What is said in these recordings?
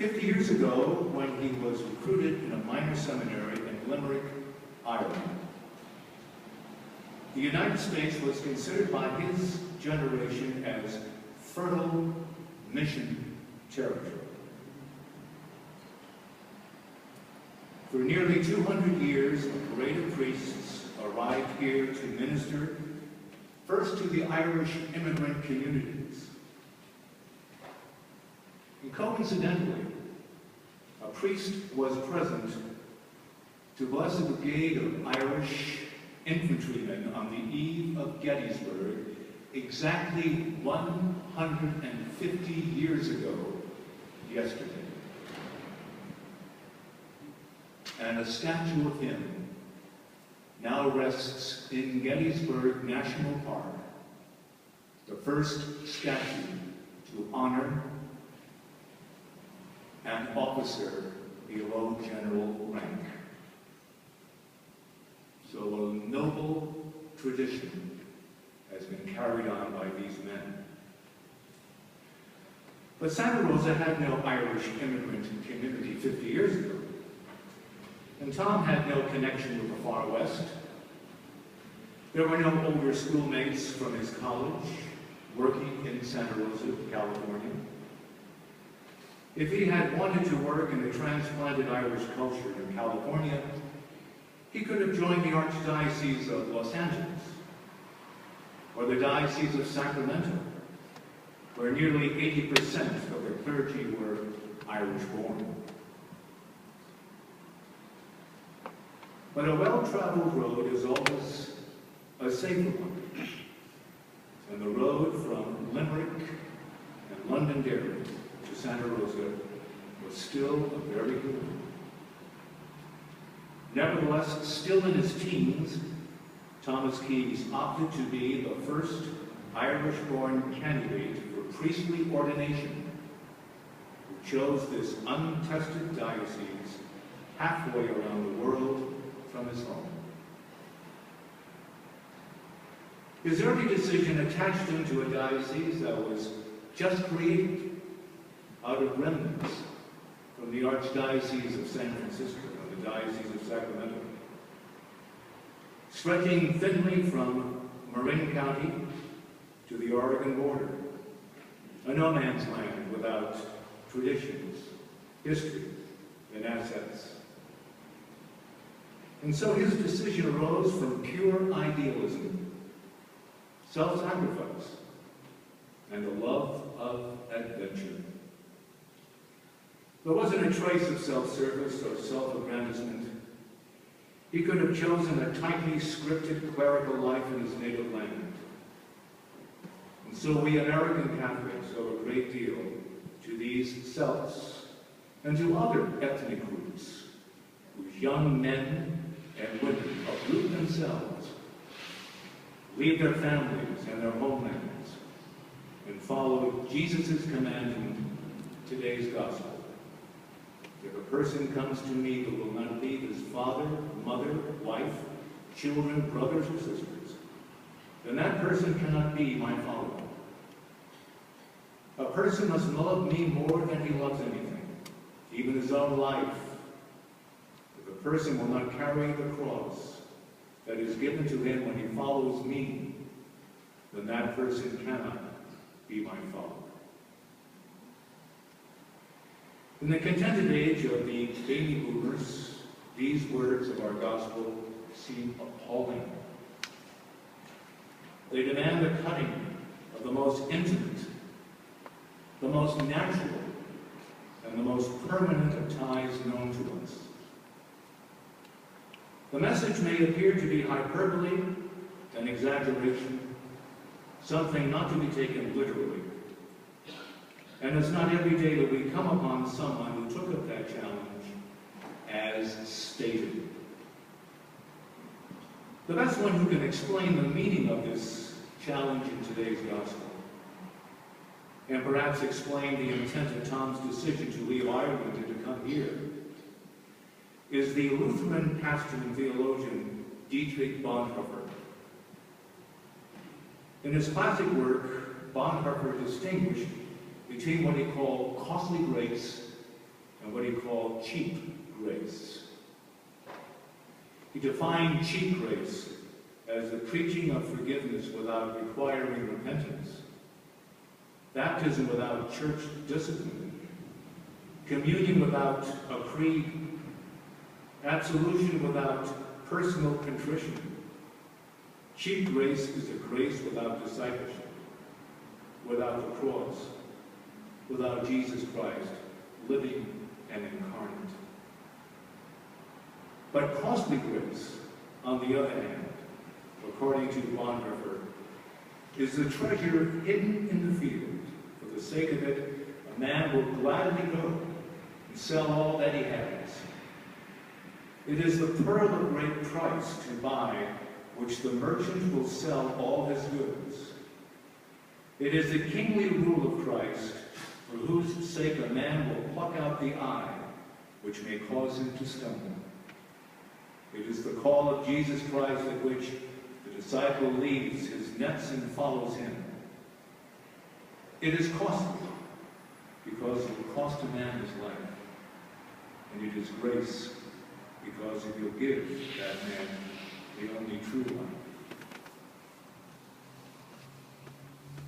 50 years ago, when he was recruited in a minor seminary in Limerick, Ireland, the United States was considered by his generation as fertile mission territory. For nearly 200 years, a parade of priests arrived here to minister first to the Irish immigrant communities. And coincidentally, a priest was present to bless a brigade of Irish infantrymen on the eve of Gettysburg exactly 150 years ago yesterday. And a statue of him now rests in Gettysburg National Park, the first statue to honor an officer below general rank. So a noble tradition has been carried on by these men. But Santa Rosa had no Irish immigrant community 50 years ago. And Tom had no connection with the far west. There were no older schoolmates from his college working in Santa Rosa, California. If he had wanted to work in the transplanted Irish culture in California, he could have joined the Archdiocese of Los Angeles or the Diocese of Sacramento, where nearly 80% of the clergy were Irish-born. But a well-traveled road is always a safer one. And the road from Limerick and Londonderry to Santa Rosa was still a very good one. Nevertheless, still in his teens, Thomas Keyes opted to be the first Irish-born candidate for priestly ordination, who chose this untested diocese halfway around the world from his home. His early decision attached him to a diocese that was just created out of remnants from the Archdiocese of San Francisco and the Diocese of Sacramento, stretching thinly from Marin County to the Oregon border, a no man's land without traditions, history, and assets. And so his decision arose from pure idealism, self-sacrifice, and a love of adventure. There wasn't a trace of self-service or self-aggrandizement. He could have chosen a tightly scripted clerical life in his native land. And so we American Catholics owe a great deal to these Celts and to other ethnic groups whose young men and women uproot themselves, leave their families and their homelands, and follow Jesus' command in today's gospel. If a person comes to me who will not leave his father, mother, wife, children, brothers, or sisters, then that person cannot be my follower. A person must love me more than he loves anything, even his own life. If a person will not carry the cross that is given to him when he follows me, then that person cannot be my follower. In the contented age of the baby boomers, these words of our gospel seem appalling. They demand the cutting of the most intimate, the most natural, and the most permanent of ties known to us. The message may appear to be hyperbole and exaggeration, something not to be taken literally. And it's not every day that we come upon someone who took up that challenge as stated. The best one who can explain the meaning of this challenge in today's gospel, and perhaps explain the intent of Tom's decision to leave Ireland and to come here, is the Lutheran pastor and theologian Dietrich Bonhoeffer. In his classic work, Bonhoeffer distinguished between what he called costly grace and what he called cheap grace. He defined cheap grace as the preaching of forgiveness without requiring repentance, baptism without church discipline, communion without a creed, absolution without personal contrition. Cheap grace is a grace without discipleship, without the cross, without Jesus Christ living and incarnate. But costly grace, on the other hand, according to Bonhoeffer, is the treasure hidden in the field. For the sake of it, a man will gladly go and sell all that he has. It is the pearl of great price to buy, which the merchant will sell all his goods. It is the kingly rule of Christ, for whose sake a man will pluck out the eye, which may cause him to stumble. It is the call of Jesus Christ at which the disciple leaves his nets and follows him. It is costly, because it will cost a man his life. And it is grace, because it will give that man the only true life.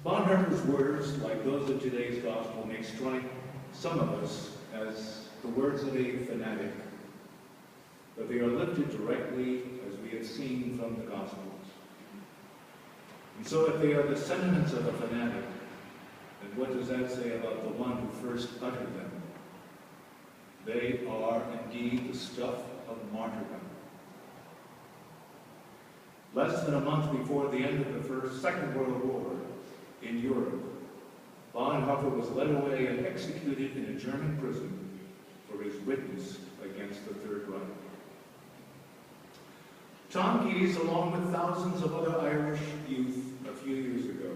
Bonhoeffer's words, like those of today's gospel, may strike some of us as the words of a fanatic, but they are lifted directly, as we have seen, from the Gospels. And so if they are the sentiments of a fanatic, then what does that say about the one who first uttered them? They are indeed the stuff of martyrdom. Less than a month before the end of the Second World War in Europe, Bonhoeffer was led away and executed in a German prison for his witness against the Third Reich. Tom Keyes, along with thousands of other Irish youth a few years ago,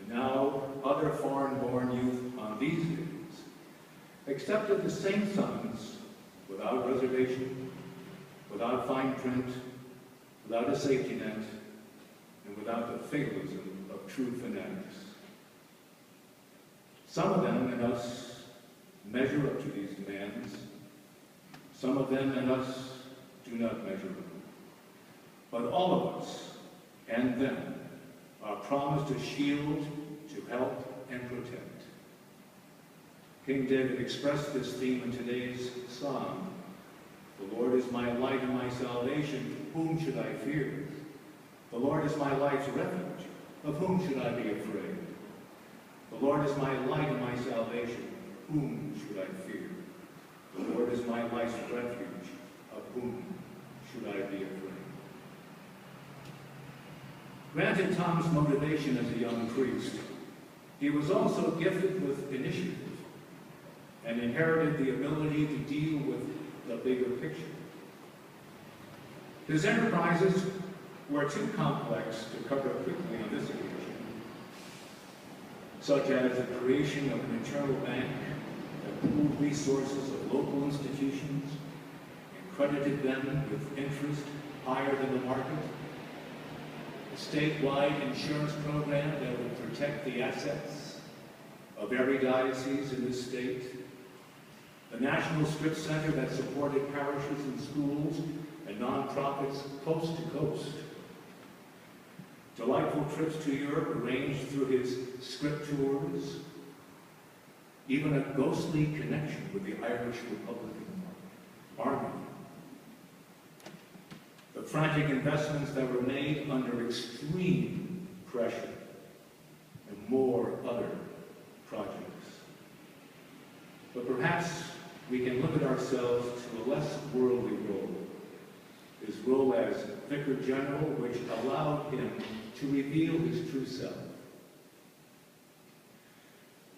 and now other foreign-born youth on these days, accepted the same summons without reservation, without fine print, without a safety net, and without the fatalism of true fanatics. Some of them and us measure up to these demands. Some of them and us do not measure up. But all of us and them are promised to shield, to help, and protect. King David expressed this theme in today's psalm. The Lord is my light and my salvation. Whom should I fear? The Lord is my life's refuge. Of whom should I be afraid? The Lord is my light and my salvation. Whom should I fear? The Lord is my life's refuge. Of whom should I be afraid? Granted Tom's motivation as a young priest, he was also gifted with initiative and inherited the ability to deal with the bigger picture. His enterprises were too complex to cover quickly on this occasion, such as the creation of an internal bank that pooled resources of local institutions and credited them with interest higher than the market, a statewide insurance program that would protect the assets of every diocese in this state, a national strip center that supported parishes and schools and nonprofits coast to coast, delightful trips to Europe arranged through his script tours, even a ghostly connection with the Irish Republican Army. The frantic investments that were made under extreme pressure, and more other projects. But perhaps we can look at ourselves to a less worldly role, his role as Vicar General, which allowed him to reveal his true self.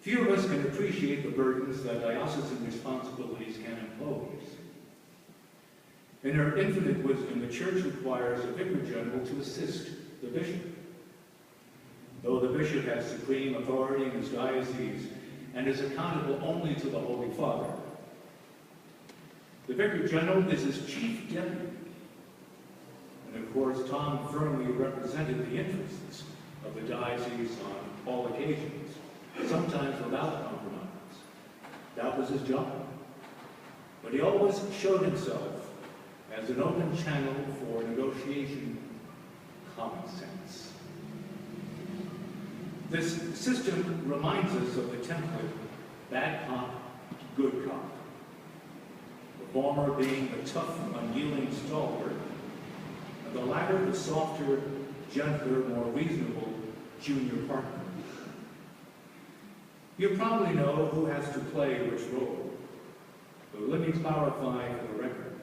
Few of us can appreciate the burdens that diocesan responsibilities can impose. In her infinite wisdom, the Church requires a Vicar General to assist the bishop. Though the bishop has supreme authority in his diocese and is accountable only to the Holy Father, the Vicar General is his chief deputy. And of course, Tom firmly represented the interests of the diocese on all occasions, sometimes without compromise. That was his job. but he always showed himself as an open channel for negotiation, common sense. This system reminds us of the template, bad cop, good cop. The former being the tough, unyielding stalwart, and the latter the softer, gentler, more reasonable junior partner. You probably know who has to play which role, but let me clarify for the record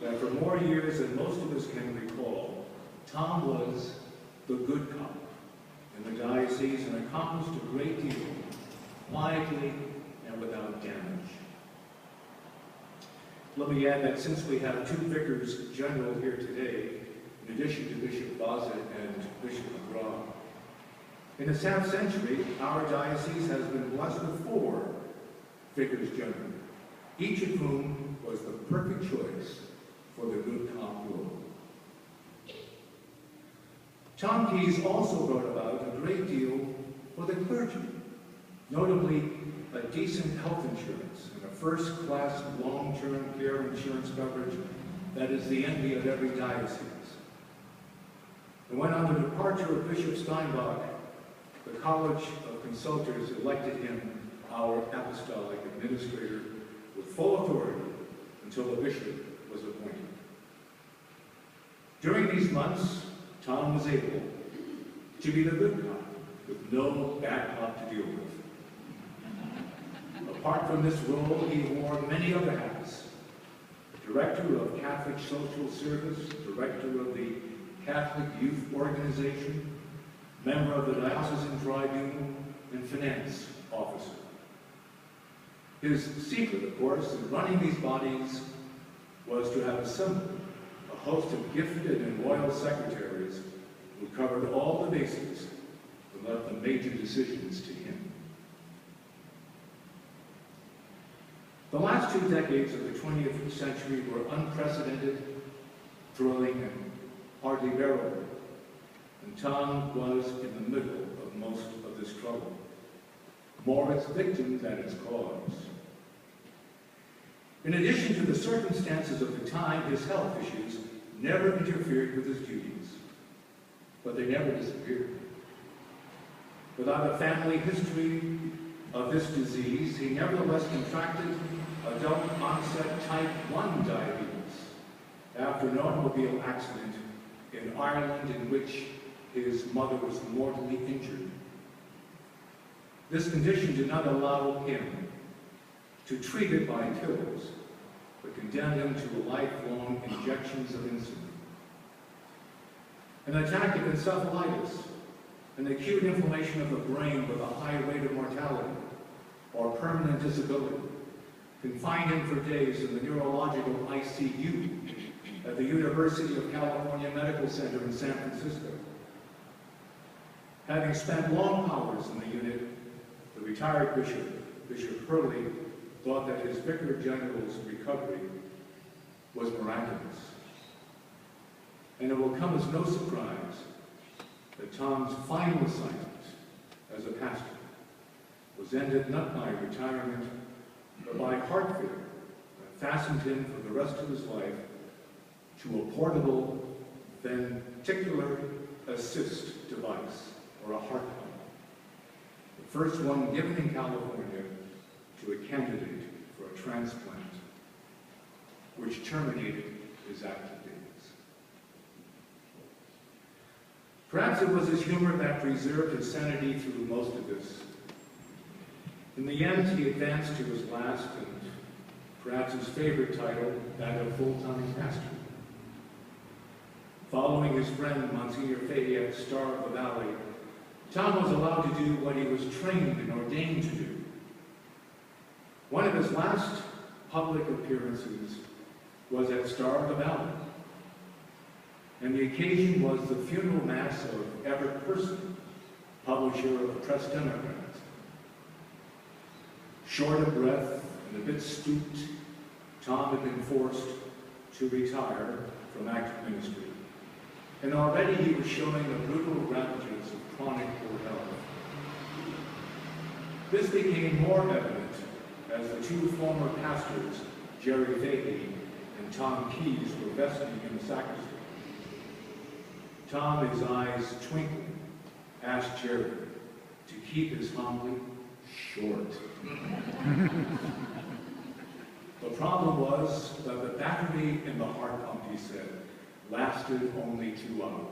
that for more years than most of us can recall, Tom was the good cop in the diocese and accomplished a great deal, quietly and without damage. Let me add that since we have two vicars general here today, in addition to Bishop Baza and Bishop McGraw, in this half century, our diocese has been blessed with 4 vicars general, each of whom was the perfect choice for the good cop role. Tom Keyes also brought about a great deal for the clergy, notably a decent health insurance and a first-class long-term care insurance coverage that is the envy of every diocese. And when on the departure of Bishop Steinbach, the College of Consultors elected him our apostolic administrator with full authority until the bishop was appointed. During these months, Tom was able to be the good cop with no bad cop to deal with. Apart from this role, he wore many other hats. Director of Catholic Social Service, Director of the Catholic Youth Organization, member of the Diocesan Tribunal, and finance officer. His secret, of course, in running these bodies was to have assembled a host of gifted and loyal secretaries who covered all the bases and left the major decisions to him. The last 2 decades of the 20th century were unprecedented, thrilling, and hardly bearable. And Tom was in the middle of most of this trouble, more its victim than its cause. In addition to the circumstances of the time, his health issues never interfered with his duties, but they never disappeared. Without a family history of this disease, he nevertheless contracted adult-onset type 1 diabetes after an automobile accident in Ireland in which his mother was mortally injured. This condition did not allow him to treat it by pills, but condemned him to lifelong injections of insulin. An attack of encephalitis, an acute inflammation of the brain with a high rate of mortality, or permanent disability, confined him for days in the neurological ICU at the University of California Medical Center in San Francisco. Having spent long hours in the unit, the retired bishop, Bishop Hurley, thought that his Vicar General's recovery was miraculous. And it will come as no surprise that Tom's final assignment as a pastor was ended not by retirement, but by heart failure that fastened him for the rest of his life to a portable ventricular assist device, or a heart pump, the first one given in California to a candidate for a transplant, which terminated his active days. Perhaps it was his humor that preserved his sanity through most of this. In the end, he advanced to his last and perhaps his favorite title, that of full-time pastor. Following his friend, Monsignor Fayette's Star of the Valley, Tom was allowed to do what he was trained and ordained to do. One of his last public appearances was at Star of the Valley, and the occasion was the funeral mass of Everett Person, publisher of the Press Democrat. Short of breath and a bit stooped, Tom had been forced to retire from active ministry, and already he was showing the brutal ravages of chronic poor health. This became more evident as the 2 former pastors Jerry Fahey and Tom Keyes were vestling in the sacristy. Tom, his eyes twinkling, asked Jerry to keep his homily short. The problem was that the battery in the heart pump, he said, lasted only 2 hours.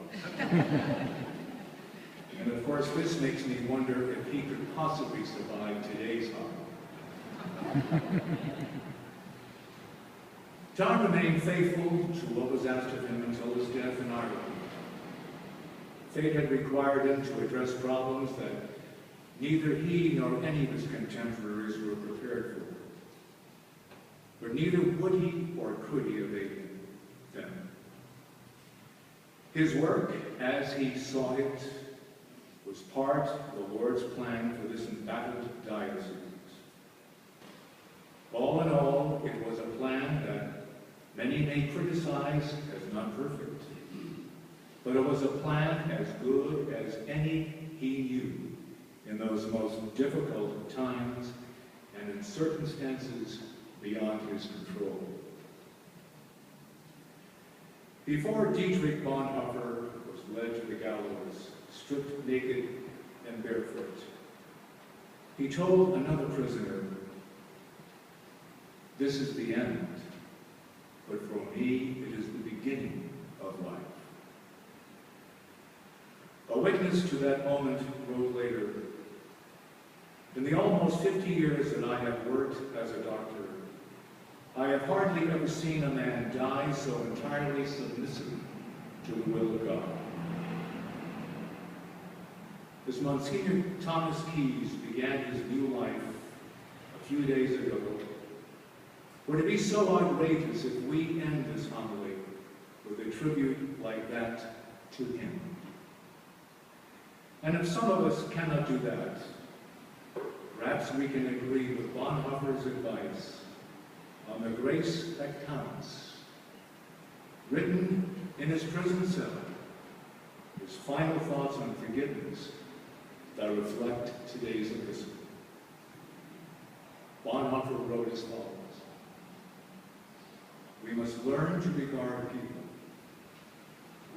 And of course, this makes me wonder if he could possibly survive today's homily. Tom remained faithful to what was asked of him until his death in Ireland. Fate had required him to address problems that neither he nor any of his contemporaries were prepared for. But neither would he or could he evade them. His work, as he saw it, was part of the Lord's plan for this embattled diocese. All in all, it was a plan that many may criticize as not perfect, but it was a plan as good as any he knew in those most difficult times and in circumstances beyond his control. Before Dietrich Bonhoeffer was led to the gallows, stripped naked and barefoot, he told another prisoner, "This is the end, but for me it is the beginning of life." A witness to that moment wrote later, "In the almost 50 years that I have worked as a doctor, I have hardly ever seen a man die so entirely submissive to the will of God." As Monsignor Thomas Keyes began his new life a few days ago, would it be so outrageous if we end this homily with a tribute like that to him? And if some of us cannot do that, perhaps we can agree with Bonhoeffer's advice on the grace that counts, written in his prison cell, his final thoughts on forgiveness that reflect today's epistle. Bonhoeffer wrote as follows: "We must learn to regard people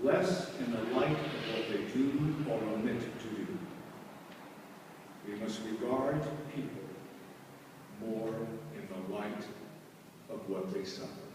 less in the light of what they do or omit to do. We must regard people more in the light of what they suffer."